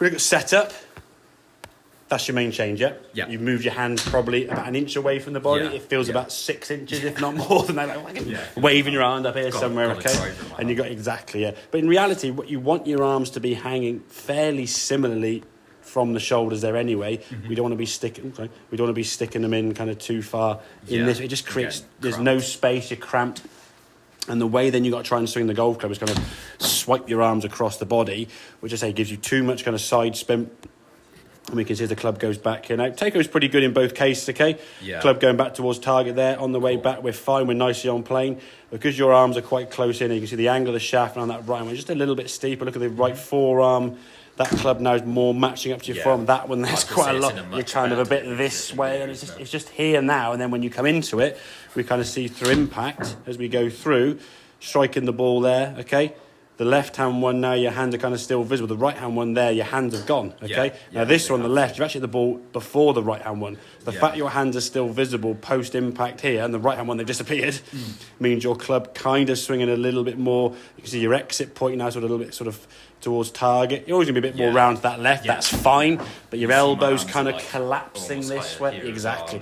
We've got setup. That's your main change, yeah? Yeah. You've moved your hand probably about an inch away from the body. Yeah. It feels about 6 inches, if not more than that. Like, Yeah. waving your hand up here Got somewhere, a okay? drive And you got exactly, yeah. But in reality, what you want your arms to be hanging fairly similarly from the shoulders there anyway. We don't want to be sticking. Okay, we don't want to be sticking them in kind of too far in this. It just creates. There's no space. You're cramped. And the way then you got to try and swing the golf club is kind of swipe your arms across the body, which I say gives you too much kind of side spin. And we can see as the club goes back here. Now, takeover's pretty good in both cases, okay? Yeah. Club going back towards target there. On the way back, we're fine. We're nicely on plane. Because your arms are quite close in, you can see the angle of the shaft on that right one, just a little bit steeper. Look at the right forearm. That club now is more matching up to your forearm. That one, there's quite a lot. You're kind of a bit this way, and it's just here now. And then when you come into it, we kind of see through impact as we go through, striking the ball there, okay? The left-hand one now, your hands are kind of still visible. The right-hand one there, your hands have gone, okay? Now this one, the left, you've actually hit the ball before the right-hand one. The fact your hands are still visible post-impact here and the right-hand one, they've disappeared, means your club kind of swinging a little bit more. You can see your exit point now, sort of a little bit sort of towards target. You're always going to be a bit more round to that left, that's fine. But your elbows kind of collapsing this way. Exactly.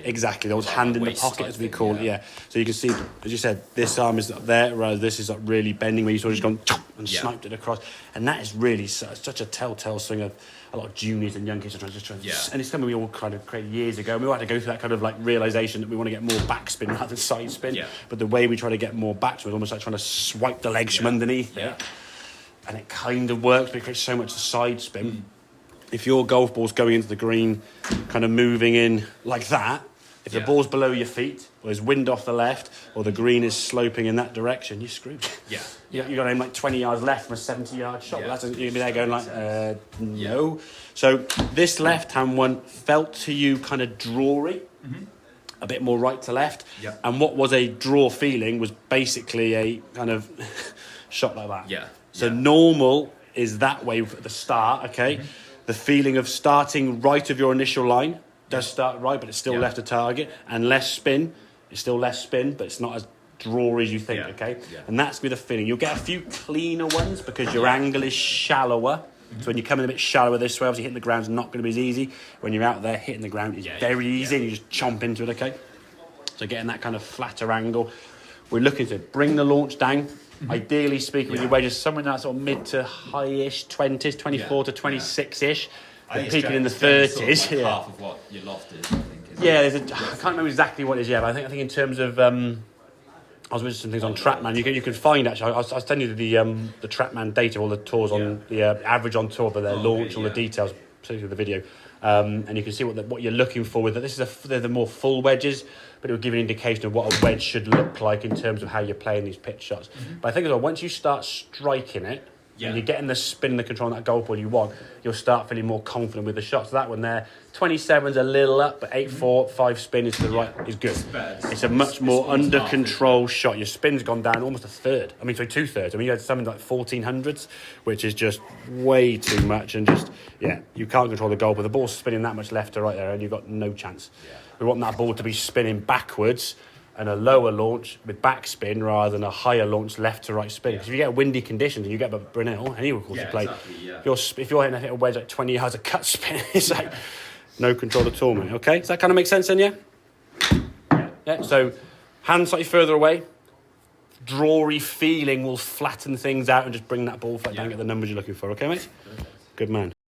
Exactly, those hand in the pocket, as we call it, yeah. So you can see, as you said, this arm is up there, whereas this is up really bending, where you sort of just gone and sniped it across. And that is really such a telltale swing of a lot of juniors and young kids are trying to and it's something we all kind of created years ago. And we had to go through that kind of like realisation that we want to get more backspin rather than side spin. Yeah. But the way we try to get more backspin is almost like trying to swipe the legs from underneath it. And it kind of works, but it creates so much side spin. If your golf ball's going into the green, kind of moving in like that, if the ball's below your feet, or there's wind off the left, or the green is sloping in that direction, you're screwed. You've got to aim like 20 yards left from a 70-yard shot. Well, you'll be there going like, no. So this left-hand one felt to you kind of drawy, a bit more right to left. And what was a draw feeling was basically a kind of shot like that. So normal is that way at the start, okay? The feeling of starting right of your initial line does start right, but it's still left of target. And less spin, it's still less spin, but it's not as drawy as you think, okay? And that's with the feeling. You'll get a few cleaner ones because your angle is shallower. So when you come in a bit shallower this way, obviously hitting the ground's not going to be as easy. When you're out there, hitting the ground is very easy and you just chomp into it, okay? So getting that kind of flatter angle. We're looking to bring the launch down. Ideally speaking, with your wedges somewhere in that sort of mid to high-ish 20s, 24 to 26-ish. Peaking in the 30s. Sort of like half of what your loft is, I think. I can't remember exactly what it is, but I think in terms of... I was mentioning some things on TrackMan. You can find, actually, I was telling you the TrackMan data, all the tours on the average on tour, but their launch, all the details, particularly the video. And you can see what you're looking for with it. They're the more full wedges, but it will give you an indication of what a wedge should look like in terms of how you're playing these pitch shots. But I think as well, once you start striking it, and you're getting the spin and the control on that golf ball you want, you'll start feeling more confident with the shots. So that one there, 27's a little up, but 8-4, 5 spin is to the right is good. It's a much more under control shot. Your spin's gone down almost a third. I mean, sorry, 2/3. I mean, you had something like 1400s, which is just way too much. And just, you can't control the golf. But the ball's spinning that much left to right there, and you've got no chance. We want that ball to be spinning backwards and a lower launch with backspin rather than a higher launch left to right spin. Because if you get windy conditions and you get Brunel, any course you play, if you're hitting a wedge at 20 yards of cut spin, it's like no control at all, mate. Okay, does that kind of make sense then, yeah? So hands slightly further away. Drawy feeling will flatten things out and just bring that ball back down and get the numbers you're looking for. Okay, mate? Good man.